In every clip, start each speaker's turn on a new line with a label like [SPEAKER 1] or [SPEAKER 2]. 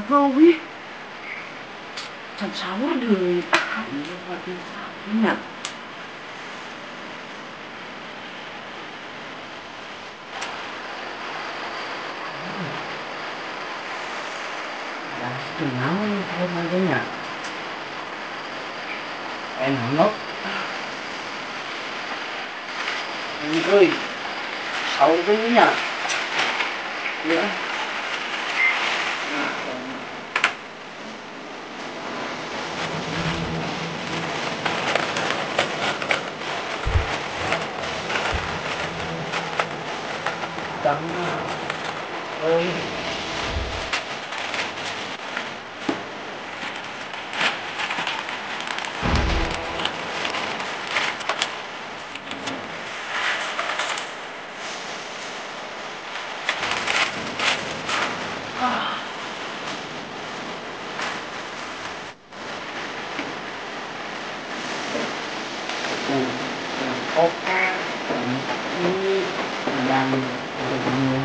[SPEAKER 1] gawi. Can sahur deui. Ieu mati sapinya. Naon kalau magenya? Enak. Euy. Sahur deui nya. Ya. Tama. Euy. Oke, ini yang bingung.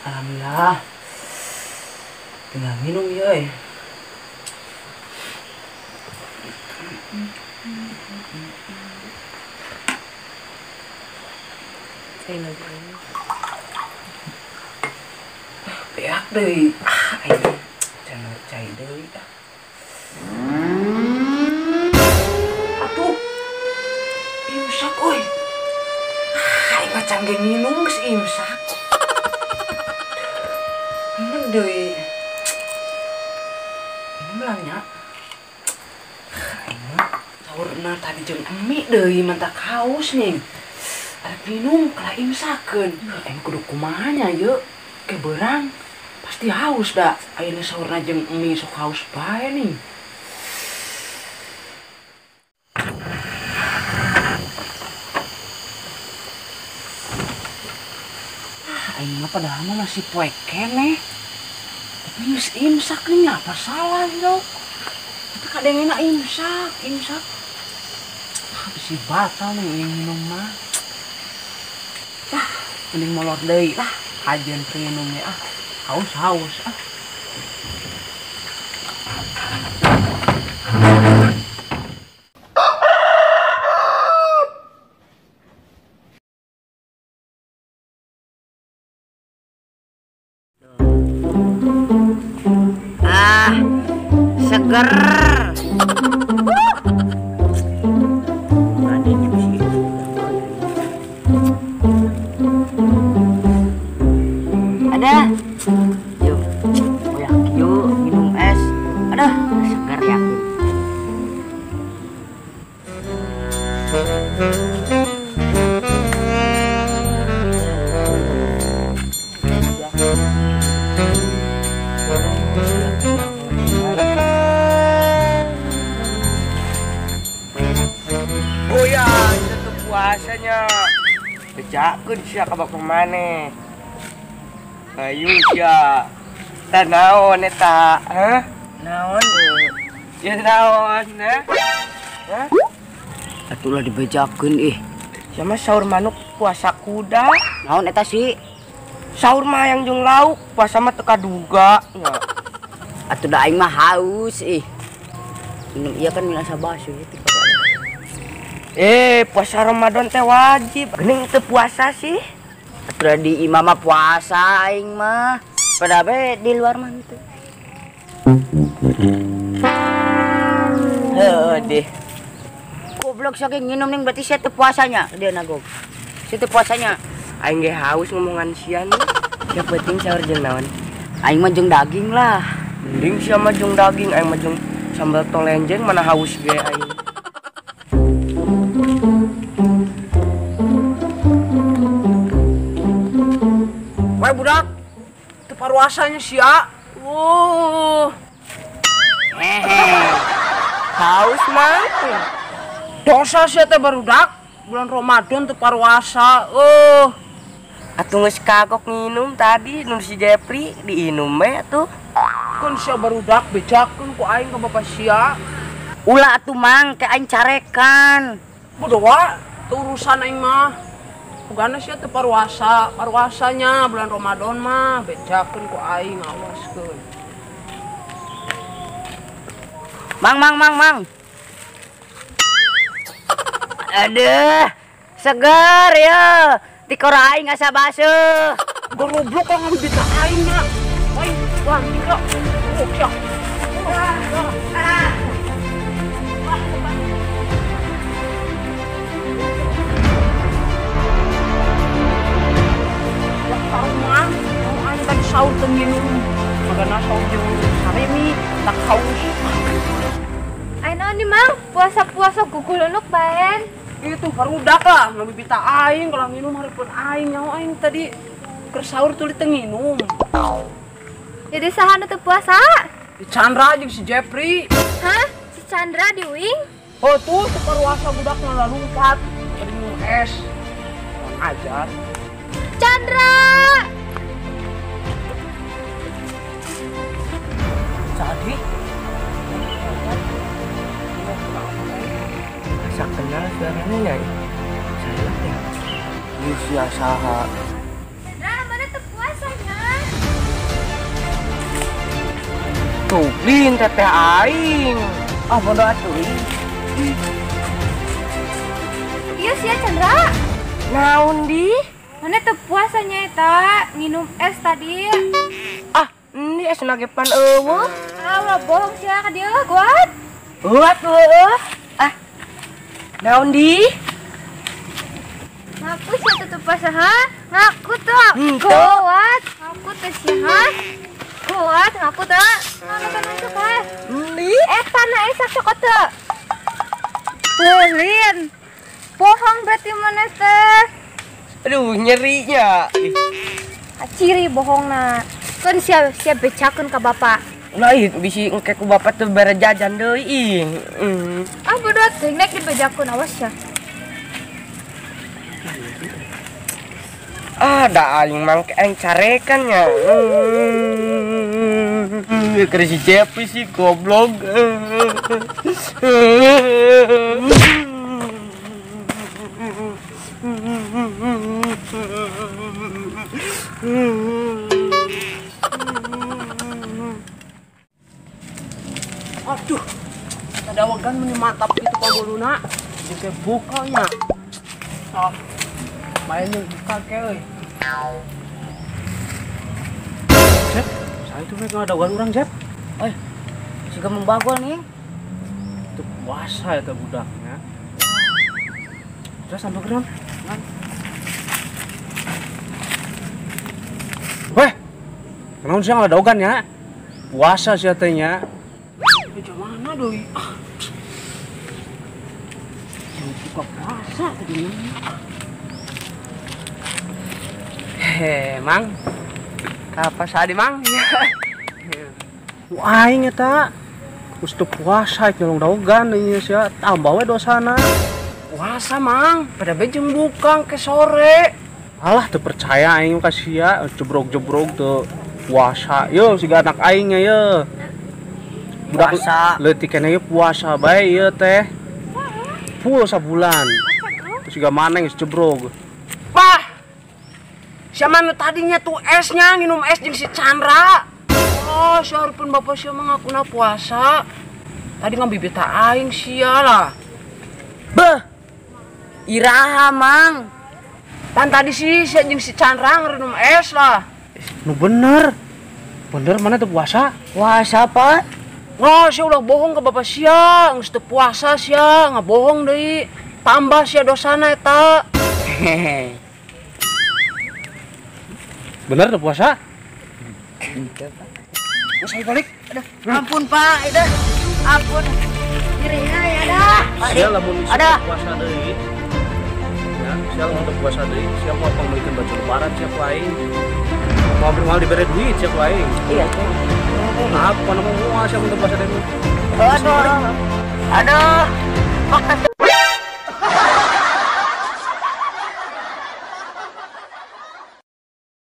[SPEAKER 1] Alhamdulillah. Tinggal minum ya. Cai lagi. Beak deui. Ini jangan cai deui. Atuh. Imsak euy. Macam ge minum geus imsak. Minum deui. Minum lah nya. Saurna tadi jeung emi deui mentak haus nih. Arek minum kala imsakeun. Em kudu kumaha nya yeu? Ke beurang pasti haus da. Ayeuna saurna jeung emi sok haus bae nih. aing mah padahal mah masih poek keneh. Tapi geus imsak nih apa salah dok? Tapi kadang enak imsak. Bisi batal nih minum mah. Mending molor deui lah. Ajen minumnya haus.
[SPEAKER 2] Seger. Ada. Yuk. Yuk minum es. Ada. Seger ya.
[SPEAKER 3] Puasanya bejakeun sia ka bapak maneh. Ayo sia. Tah naon eta? Hah? Naon? Ya naon, hah?
[SPEAKER 2] Atulah dibejakeun
[SPEAKER 3] Sia mah saur manuk puasa kuda.
[SPEAKER 2] Naon eta sih?
[SPEAKER 3] Saur mah yang jeung lauk, puasa mah teu kaduga.
[SPEAKER 2] Atuh da aing mah haus Minum iya kan minasa baso gitu.
[SPEAKER 3] Puasa Ramadan teh wajib. Geuning teu puasa sih.
[SPEAKER 2] Atuh di imam mah puasa aing mah. Pada be di luar mah gitu. Heuh deh. Goblok saking nginum ning berarti saya teu puasanya. Dia nagog. Saya teu puasanya.
[SPEAKER 3] Aing ge haus ngomongan sia nih. Yang penting saur jeung naon?
[SPEAKER 2] Aing mah jeung daging lah.
[SPEAKER 3] Mending sia mah jeung daging, aing mah jeung sambal tolenjeng mana haus ge aing.
[SPEAKER 1] Wah budak, itu paruasanya sia.
[SPEAKER 3] Haus mah.
[SPEAKER 1] Dosa sia teh barudak. Bulan Ramadan teu paruasa.
[SPEAKER 3] Atuh geus kagok nginum tadi nu si Jepri diinum we atuh.
[SPEAKER 1] Kan sia barudak bejakeun ku aing ka bapak sia.
[SPEAKER 2] Ulah atuh mang ke aing carekan.
[SPEAKER 1] Bodoh teu urusan aing mah. Pugana sia teu paruasa. Paruasanya bulan Ramadan mah bejakeun ku aing awaskeun.
[SPEAKER 2] Mang. Aduh, segar ya. Tikora aing asa baseuh.
[SPEAKER 1] Goblok kok ngabibita aing nya. Wah, tinggal. Sia. Tadi sahur teu minum. Magana sahur jeung saremi tak haus.
[SPEAKER 4] Ayo nih mang, puasa gugulunuk baen.
[SPEAKER 1] Itu barudak lah, ngabibita aing kalau minum hareupeun aing nyawa aing tadi keur sahur tuluy teu nginum.
[SPEAKER 4] Jadi saha nu teu puasa?
[SPEAKER 1] Di Chandra jeung si Jepri.
[SPEAKER 4] Hah? Si Chandra di Wing?
[SPEAKER 1] Oh tuh paruasa budak lalu lumpat. Tadi minum es. Ajar.
[SPEAKER 4] Chandra!
[SPEAKER 1] Jadi
[SPEAKER 3] Asa kenal suaranya ya? Saya ya. Ieu sia saha?
[SPEAKER 4] Chandra, mana teu puasanya?
[SPEAKER 3] Tublin teteh aing.
[SPEAKER 2] Bodoh atuh.
[SPEAKER 4] Iya sih Chandra.
[SPEAKER 3] Naon di?
[SPEAKER 4] Mana teu puasanya eta? Minum es tadi.
[SPEAKER 3] Ini es nagepan eueuh.
[SPEAKER 4] Ulah bohong sih ka dieu guat.
[SPEAKER 3] Naon di?
[SPEAKER 4] Ngaku sih teu puasa ha? Ngaku tuh.
[SPEAKER 3] Henteu.
[SPEAKER 4] Guat. Ngaku teh sih ha? Guat ngaku teh. Ngaku masuk ha?
[SPEAKER 3] Di?
[SPEAKER 4] Eta na esak cokot teu. Pulin. Bohong berarti mana teh?
[SPEAKER 3] Aduh nyerinya.
[SPEAKER 4] Ciri bohongna. Kan sia becakeun ka bapak.
[SPEAKER 3] Lain bisi engke ku bapak teh bare jajan deui.
[SPEAKER 4] Bodoh teh nek dibejakeun awas ya.
[SPEAKER 3] Ada aing mang aing carekan ya. Kerja Jepri sih goblok.
[SPEAKER 1] Aduh, ada wagan mantap gitu pambuluna. Jadi bukanya. Oh, mainnya buka ke. Jep, saya itu mereka ada wagan orang Jep.
[SPEAKER 2] Juga membagol nih.
[SPEAKER 1] Itu puasa ya tuh budaknya. Terus sampai keron. Weh, kenapa siang ada ogan ya? Puasa sih katanya. Jam mana doi? Buka puasa tadi.
[SPEAKER 3] Mang. Apa sadi mang?
[SPEAKER 1] Aing eta. Gusto puasa nyolong daogan ieu sia tambah we dosana. Puasa mang, pada bejeng bukang ke sore. Alah teu percaya aing ka sia jebrog-jebrog teu puasa. Yo siga anak aingnya ye.
[SPEAKER 3] Puasa.
[SPEAKER 1] Leutik keneh ye puasa bae ieu teh. Full sabulan. Terus siga maneng geus jebrog. Pah. Siapa nu tadinya tuh esnya nginum es jeung si Chandra. Oh, siarpun bapak sia mangakuna puasa. Tadi ngabibita aing sia lah.
[SPEAKER 2] Beh. Iraha, Mang.
[SPEAKER 1] Pan tadi sih sia jeung si Chandra ngerinum es lah. Nu bener. Bener mana tuh puasa?
[SPEAKER 2] Puasa, Pak?
[SPEAKER 1] Oh, sia ulah bohong ke bapak sia, geus teu puasa sia, ngabohong deui. Tambah sia dosana eta.
[SPEAKER 3] Hehehe.
[SPEAKER 1] Bener tuh puasa?
[SPEAKER 3] Saya balik.
[SPEAKER 2] Ampun, Pak. Itu. Ampun. Dirinya ya dah.
[SPEAKER 1] Sia lamun
[SPEAKER 2] Ada.
[SPEAKER 1] puasa deui. Ya, sia lamun teu puasa deui, sia mau pamulikeun baju lebaran sia ku aing. Mau dibere duit sia ku aing.
[SPEAKER 2] Iya,
[SPEAKER 1] Apa nama mua sia mun teu puasa deui?
[SPEAKER 2] Aduh. Aduh. Makan